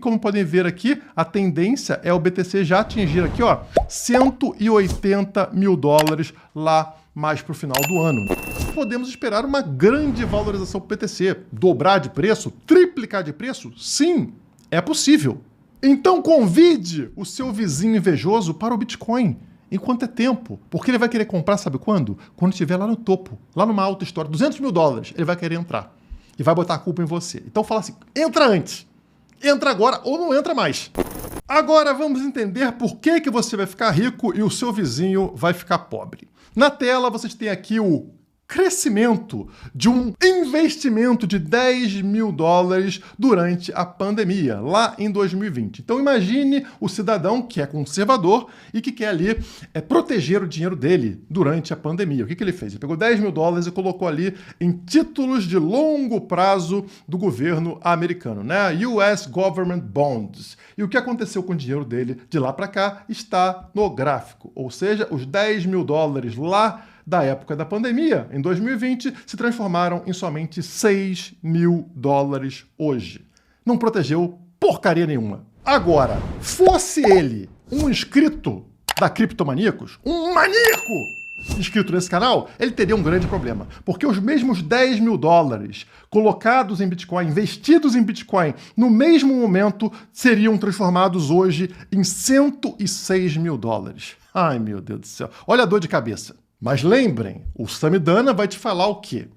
Como podem ver aqui, a tendência é o BTC já atingir aqui, ó, 180 mil dólares lá mais para o final do ano. Podemos esperar uma grande valorização do BTC. Dobrar de preço? Triplicar de preço? Sim, é possível. Então convide o seu vizinho invejoso para o Bitcoin enquanto é tempo. Porque ele vai querer comprar, sabe quando? Quando estiver lá no topo, lá numa alta história, 200 mil dólares, ele vai querer entrar. E vai botar a culpa em você. Então fala assim, entra antes. Entra agora ou não entra mais. Agora vamos entender por que você vai ficar rico e o seu vizinho vai ficar pobre. Na tela vocês têm aqui o crescimento de um investimento de 10 mil dólares durante a pandemia, lá em 2020. Então imagine o cidadão que é conservador e que quer ali proteger o dinheiro dele durante a pandemia. O que ele fez? Ele pegou 10 mil dólares e colocou ali em títulos de longo prazo do governo americano, né? US Government Bonds. E o que aconteceu com o dinheiro dele de lá para cá está no gráfico. Ou seja, os 10 mil dólares lá da época da pandemia, em 2020, se transformaram em somente 6 mil dólares hoje. Não protegeu porcaria nenhuma. Agora, fosse ele um inscrito da Criptomaníacos, um maníaco inscrito nesse canal, ele teria um grande problema. Porque os mesmos 10 mil dólares colocados em Bitcoin, investidos em Bitcoin, no mesmo momento, seriam transformados hoje em 106 mil dólares. Ai, meu Deus do céu. Olha a dor de cabeça. Mas lembrem, o Samidana vai te falar o quê?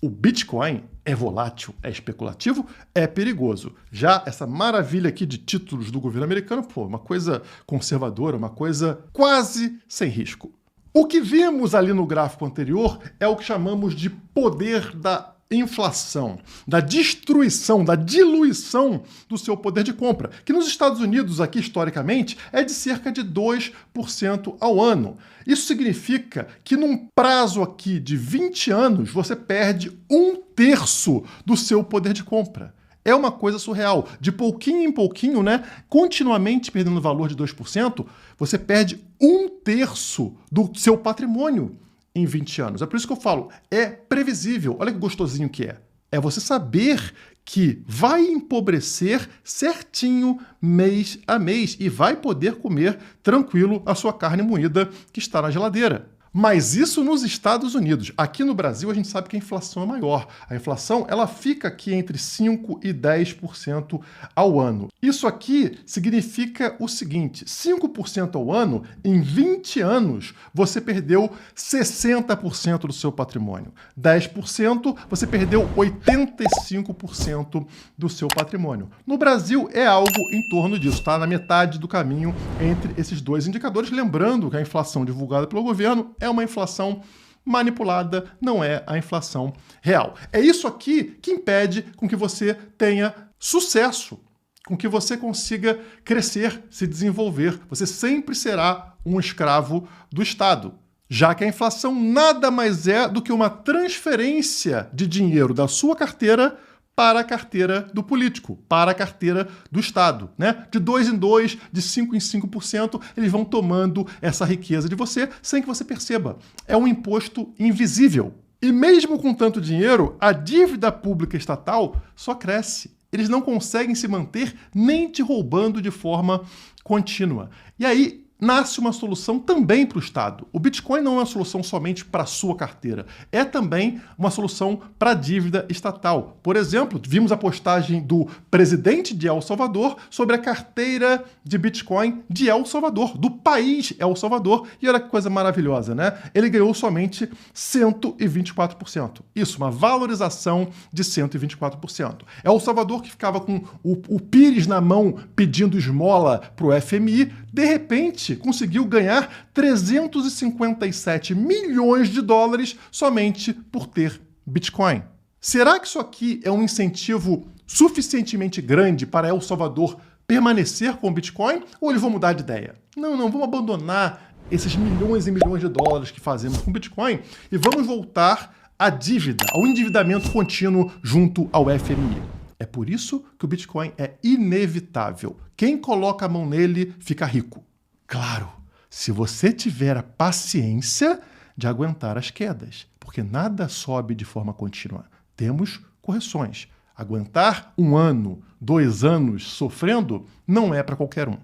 O Bitcoin é volátil, é especulativo, é perigoso. Já essa maravilha aqui de títulos do governo americano, pô, uma coisa conservadora, uma coisa quase sem risco. O que vimos ali no gráfico anterior é o que chamamos de poder da inflação, da destruição, da diluição do seu poder de compra, que nos Estados Unidos, aqui historicamente, é de cerca de 2% ao ano. Isso significa que num prazo aqui de 20 anos, você perde 1/3 do seu poder de compra. É uma coisa surreal. De pouquinho em pouquinho, né, continuamente perdendo valor de 2%, você perde 1/3 do seu patrimônio em 20 anos. É por isso que eu falo, é previsível. Olha que gostosinho que é. É você saber que vai empobrecer certinho mês a mês e vai poder comer tranquilo a sua carne moída que está na geladeira. Mas isso nos Estados Unidos. Aqui no Brasil a gente sabe que a inflação é maior. A inflação ela fica aqui entre 5% e 10% ao ano. Isso aqui significa o seguinte, 5% ao ano, em 20 anos, você perdeu 60% do seu patrimônio. 10%, você perdeu 85% do seu patrimônio. No Brasil é algo em torno disso, tá? Na metade do caminho entre esses dois indicadores. Lembrando que a inflação divulgada pelo governo é uma inflação manipulada, não é a inflação real. É isso aqui que impede com que você tenha sucesso, com que você consiga crescer, se desenvolver. Você sempre será um escravo do Estado, já que a inflação nada mais é do que uma transferência de dinheiro da sua carteira para a carteira do político, para a carteira do Estado, né? De 2 em 2, de 5 em 5%, eles vão tomando essa riqueza de você sem que você perceba. É um imposto invisível. E mesmo com tanto dinheiro, a dívida pública estatal só cresce. Eles não conseguem se manter nem te roubando de forma contínua. E aí nasce uma solução também para o Estado. O Bitcoin não é uma solução somente para a sua carteira, é também uma solução para a dívida estatal. Por exemplo, vimos a postagem do presidente de El Salvador sobre a carteira de Bitcoin de El Salvador, do país El Salvador, e olha que coisa maravilhosa, né? Ele ganhou somente 124%. Isso, uma valorização de 124%. El Salvador, que ficava com o pires na mão pedindo esmola para o FMI, de repente conseguiu ganhar 357 milhões de dólares somente por ter Bitcoin. Será que isso aqui é um incentivo suficientemente grande para El Salvador permanecer com o Bitcoin? Ou eles vão mudar de ideia? Não, vamos abandonar esses milhões e milhões de dólares que fazemos com Bitcoin e vamos voltar à dívida, ao endividamento contínuo junto ao FMI. É por isso que o Bitcoin é inevitável. Quem coloca a mão nele fica rico. Claro, se você tiver a paciência de aguentar as quedas, porque nada sobe de forma contínua. Temos correções. Aguentar 1 ano, 2 anos sofrendo não é para qualquer um.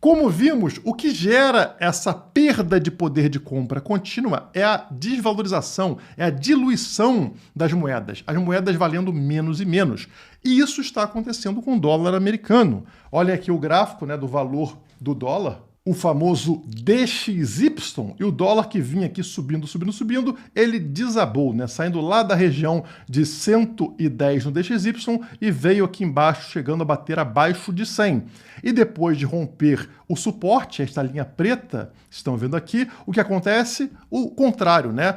Como vimos, o que gera essa perda de poder de compra contínua é a desvalorização, é a diluição das moedas, as moedas valendo menos e menos. E isso está acontecendo com o dólar americano. Olha aqui o gráfico, né, do valor do dólar, o famoso DXY, e o dólar que vinha aqui subindo, ele desabou, né? Saindo lá da região de 110 no DXY e veio aqui embaixo, chegando a bater abaixo de 100. E depois de romper o suporte, esta linha preta, estão vendo aqui, o que acontece? O contrário, né?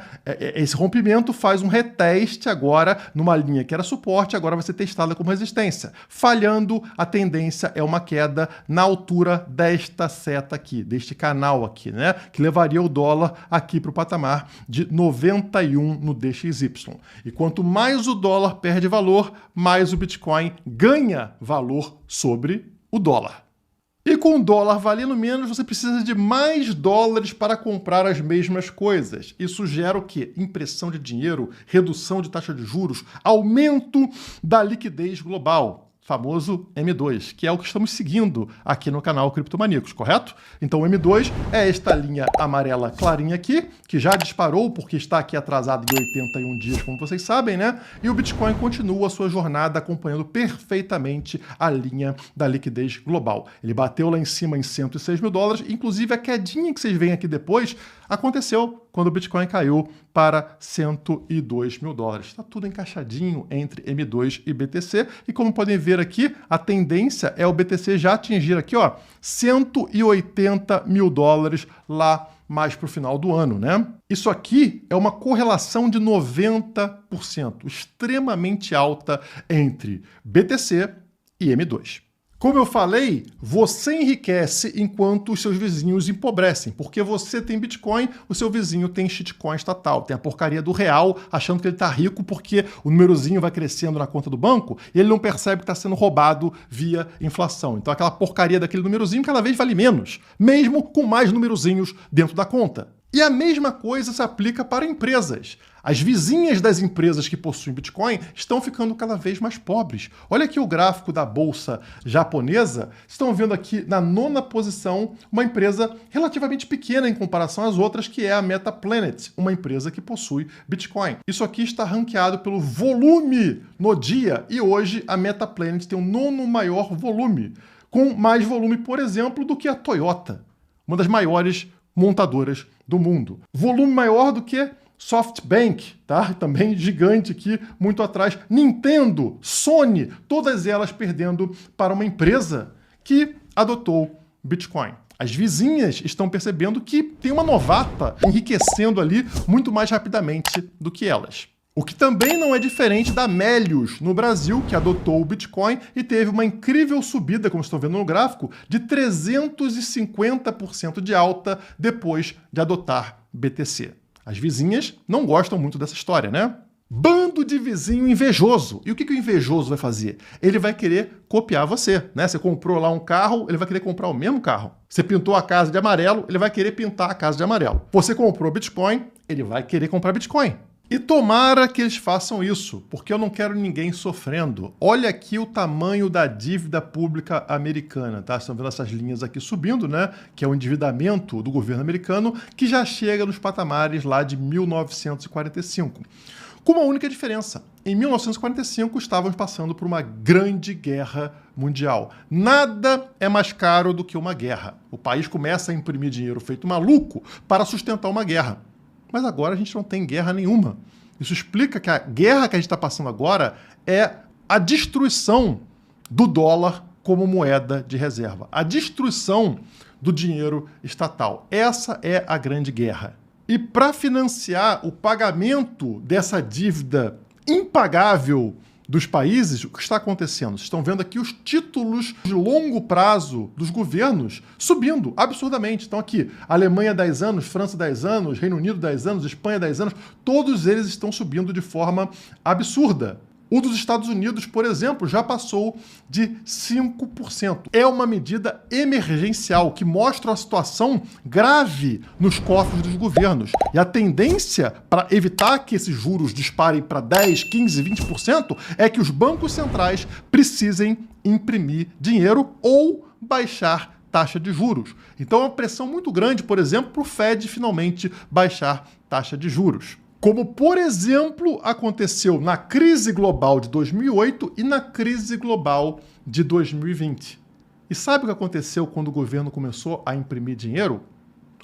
Esse rompimento faz um reteste agora numa linha que era suporte, agora vai ser testada como resistência. Falhando, a tendência é uma queda na altura desta seta aqui, deste canal aqui, né? Que levaria o dólar aqui para o patamar de 91 no DXY. E quanto mais o dólar perde valor, mais o Bitcoin ganha valor sobre o dólar. E com o dólar valendo menos, você precisa de mais dólares para comprar as mesmas coisas. Isso gera o quê? Impressão de dinheiro, redução de taxa de juros, aumento da liquidez global. Famoso M2, que é o que estamos seguindo aqui no canal Criptomaníacos, correto? Então o M2 é esta linha amarela clarinha aqui, que já disparou porque está aqui atrasado em 81 dias, como vocês sabem, né? E o Bitcoin continua a sua jornada acompanhando perfeitamente a linha da liquidez global. Ele bateu lá em cima em 106 mil dólares, inclusive a quedinha que vocês veem aqui depois aconteceu quando o Bitcoin caiu para 102 mil dólares. Está tudo encaixadinho entre M2 e BTC. E como podem ver aqui, a tendência é o BTC já atingir aqui, ó, 180 mil dólares lá mais para o final do ano, né? Isso aqui é uma correlação de 90%, extremamente alta entre BTC e M2. Como eu falei, você enriquece enquanto os seus vizinhos empobrecem, porque você tem Bitcoin, o seu vizinho tem shitcoin estatal, tem a porcaria do real, achando que ele está rico porque o númerozinho vai crescendo na conta do banco e ele não percebe que está sendo roubado via inflação. Então aquela porcaria daquele númerozinho cada vez vale menos, mesmo com mais númerozinhos dentro da conta. E a mesma coisa se aplica para empresas. As vizinhas das empresas que possuem Bitcoin estão ficando cada vez mais pobres. Olha aqui o gráfico da bolsa japonesa. Estão vendo aqui na 9ª posição uma empresa relativamente pequena em comparação às outras, que é a Metaplanet, uma empresa que possui Bitcoin. Isso aqui está ranqueado pelo volume no dia e hoje a Metaplanet tem o 9º maior volume, com mais volume, por exemplo, do que a Toyota, uma das maiores montadoras do mundo. Volume maior do que SoftBank, tá? Também gigante aqui, muito atrás. Nintendo, Sony, todas elas perdendo para uma empresa que adotou Bitcoin. As vizinhas estão percebendo que tem uma novata enriquecendo ali muito mais rapidamente do que elas. O que também não é diferente da Melius no Brasil, que adotou o Bitcoin e teve uma incrível subida, como estão vendo no gráfico, de 350% de alta depois de adotar BTC. As vizinhas não gostam muito dessa história, né? Bando de vizinho invejoso. E o que o invejoso vai fazer? Ele vai querer copiar você, né? Você comprou lá um carro, ele vai querer comprar o mesmo carro. Você pintou a casa de amarelo, ele vai querer pintar a casa de amarelo. Você comprou Bitcoin, ele vai querer comprar Bitcoin. E tomara que eles façam isso, porque eu não quero ninguém sofrendo. Olha aqui o tamanho da dívida pública americana, tá? Estão vendo essas linhas aqui subindo, né? Que é o endividamento do governo americano, que já chega nos patamares lá de 1945. Com uma única diferença. Em 1945, estávamos passando por uma grande guerra mundial. Nada é mais caro do que uma guerra. O país começa a imprimir dinheiro feito maluco para sustentar uma guerra. Mas agora a gente não tem guerra nenhuma. Isso explica que a guerra que a gente está passando agora é a destruição do dólar como moeda de reserva. A destruição do dinheiro estatal. Essa é a grande guerra. E para financiar o pagamento dessa dívida impagável dos países, o que está acontecendo? Vocês estão vendo aqui os títulos de longo prazo dos governos subindo absurdamente. Então aqui, Alemanha 10 anos, França 10 anos, Reino Unido 10 anos, Espanha 10 anos, todos eles estão subindo de forma absurda. O dos Estados Unidos, por exemplo, já passou de 5%. É uma medida emergencial que mostra uma situação grave nos cofres dos governos. E a tendência para evitar que esses juros disparem para 10, 15, 20% é que os bancos centrais precisem imprimir dinheiro ou baixar taxa de juros. Então é uma pressão muito grande, por exemplo, para o Fed finalmente baixar taxa de juros. Como, por exemplo, aconteceu na crise global de 2008 e na crise global de 2020. E sabe o que aconteceu quando o governo começou a imprimir dinheiro?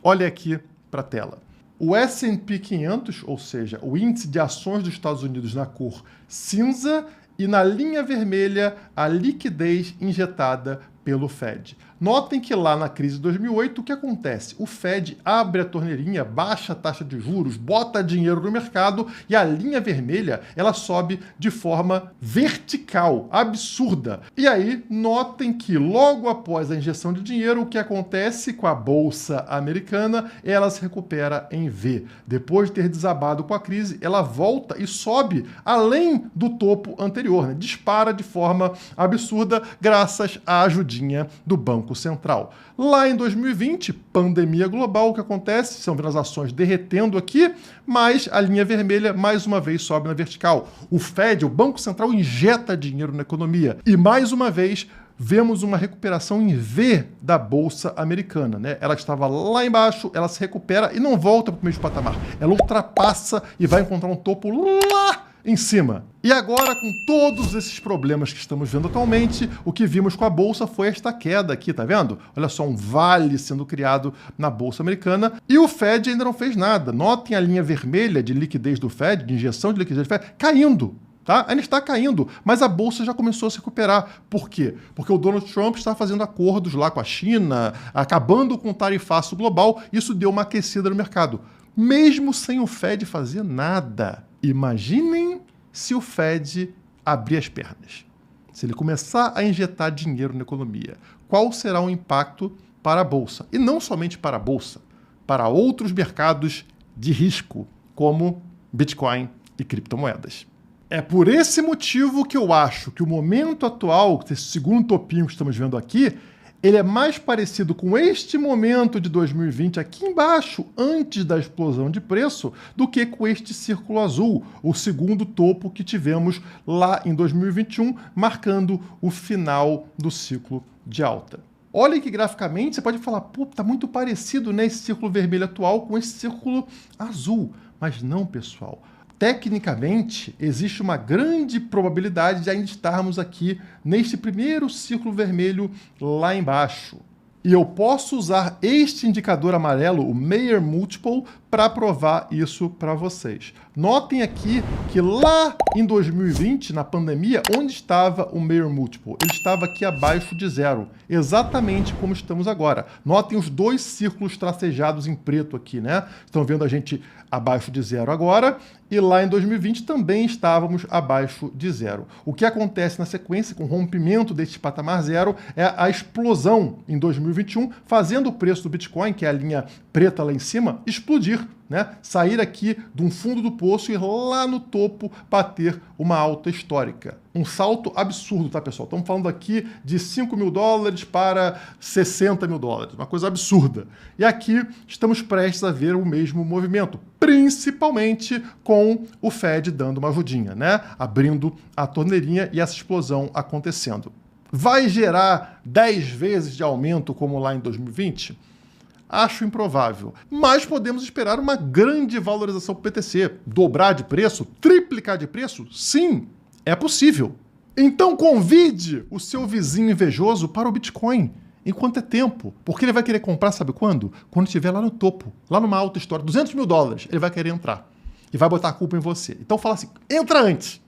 Olha aqui para a tela. O S&P 500, ou seja, o índice de ações dos Estados Unidos na cor cinza, e na linha vermelha a liquidez injetada pelo Fed. Notem que lá na crise de 2008, o que acontece? O Fed abre a torneirinha, baixa a taxa de juros, bota dinheiro no mercado e a linha vermelha ela sobe de forma vertical, absurda. E aí, notem que logo após a injeção de dinheiro, o que acontece com a Bolsa Americana? Ela se recupera em V. Depois de ter desabado com a crise, ela volta e sobe além do topo anterior, né? Dispara de forma absurda graças à ajudinha do Banco Central. Lá em 2020, pandemia global, o que acontece? São vendo as ações derretendo aqui, mas a linha vermelha mais uma vez sobe na vertical. O Fed, o Banco Central, injeta dinheiro na economia e mais uma vez vemos uma recuperação em V da Bolsa Americana, né? Ela estava lá embaixo, ela se recupera e não volta para o mesmo patamar. Ela ultrapassa e vai encontrar um topo lá em cima. E agora, com todos esses problemas que estamos vendo atualmente, o que vimos com a Bolsa foi esta queda aqui, tá vendo? Olha só, um vale sendo criado na Bolsa Americana e o Fed ainda não fez nada. Notem a linha vermelha de liquidez do Fed, de injeção de liquidez do Fed, caindo. Tá? Ainda está caindo, mas a Bolsa já começou a se recuperar. Por quê? Porque o Donald Trump está fazendo acordos lá com a China, acabando com o tarifaço global, isso deu uma aquecida no mercado. Mesmo sem o Fed fazer nada. Imaginem se o Fed abrir as pernas. Se ele começar a injetar dinheiro na economia, qual será o impacto para a Bolsa? E não somente para a Bolsa, para outros mercados de risco, como Bitcoin e criptomoedas. É por esse motivo que eu acho que o momento atual, esse segundo topinho que estamos vendo aqui, ele é mais parecido com este momento de 2020 aqui embaixo, antes da explosão de preço, do que com este círculo azul, o segundo topo que tivemos lá em 2021, marcando o final do ciclo de alta. Olhem que graficamente você pode falar, pô, tá muito parecido, né, esse círculo vermelho atual com esse círculo azul. Mas não, pessoal. Tecnicamente, existe uma grande probabilidade de ainda estarmos aqui neste primeiro círculo vermelho lá embaixo. E eu posso usar este indicador amarelo, o Mayer Multiple, para provar isso para vocês. Notem aqui que lá em 2020, na pandemia, onde estava o Mayer Multiple? Ele estava aqui abaixo de zero, exatamente como estamos agora. Notem os dois círculos tracejados em preto aqui, né? Estão vendo a gente abaixo de zero agora, e lá em 2020 também estávamos abaixo de zero. O que acontece na sequência com o rompimento deste patamar zero é a explosão em 2021, fazendo o preço do Bitcoin, que é a linha preta lá em cima, explodir, né? Sair aqui de um fundo do poço e ir lá no topo bater uma alta histórica. Um salto absurdo, tá, pessoal? Estamos falando aqui de 5 mil dólares para 60 mil dólares, uma coisa absurda. E aqui estamos prestes a ver o mesmo movimento, principalmente com o Fed dando uma ajudinha, né? Abrindo a torneirinha e essa explosão acontecendo. Vai gerar 10 vezes de aumento como lá em 2020? Acho improvável, mas podemos esperar uma grande valorização do BTC. Dobrar de preço? Triplicar de preço? Sim, é possível. Então convide o seu vizinho invejoso para o Bitcoin, enquanto é tempo. Porque ele vai querer comprar, sabe quando? Quando estiver lá no topo, lá numa alta história, 200 mil dólares, ele vai querer entrar. E vai botar a culpa em você. Então fala assim, entra antes,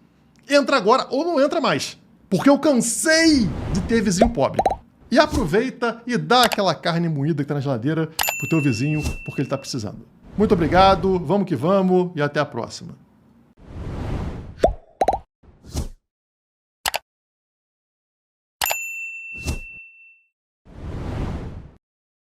entra agora ou não entra mais. Porque eu cansei de ter vizinho pobre. E aproveita e dá aquela carne moída que está na geladeira pro teu vizinho, porque ele está precisando. Muito obrigado, vamos que vamos e até a próxima.